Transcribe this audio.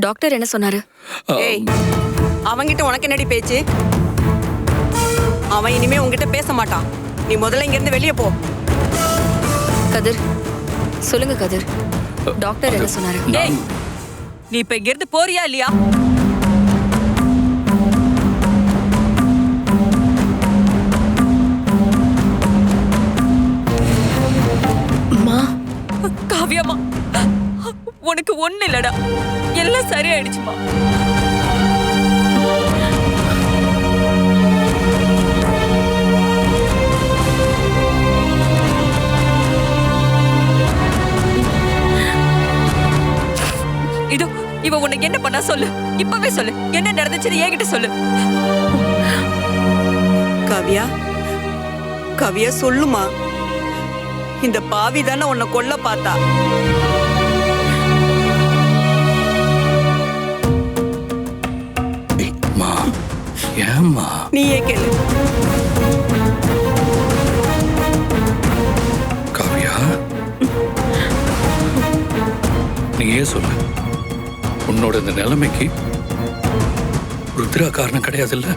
Doctor என்ன சொன்னாரு? ஏய், அவங்கிட்ட உனக்கு என்னடி பேச்சு? அவன் இனிமே உங்ககிட்ட பேச மாட்டான். நீ முதல்ல இங்க இருந்து வெளியே போ. கதிர், சொல்லுங்க கதிர், டாக்டர் என்ன சொன்னாரு? ஏய், நீ இப்ப இங்க இருந்து போறியா இல்லையா? காவியம்மா, உனக்கு ஒண்ணு இல்லடா, எல்லாம் சரியாயிடுச்சுமா. இதோ இவ உனக்கு என்ன பண்ணா சொல்லு, இப்பவே சொல்லு, என்ன நடந்துச்சுன்னு என்கிட்ட சொல்லு. காவியா, காவியா சொல்லுமா. இந்த பாவி தானே உன்னை கொல்ல பார்த்தா. ஏம்மா நீயே கேளு. காவியா, நீயே சொல்லு. உன்னோட இந்த நிலைமைக்கு ருத்ரா காரணம் கிடையாதுல்ல?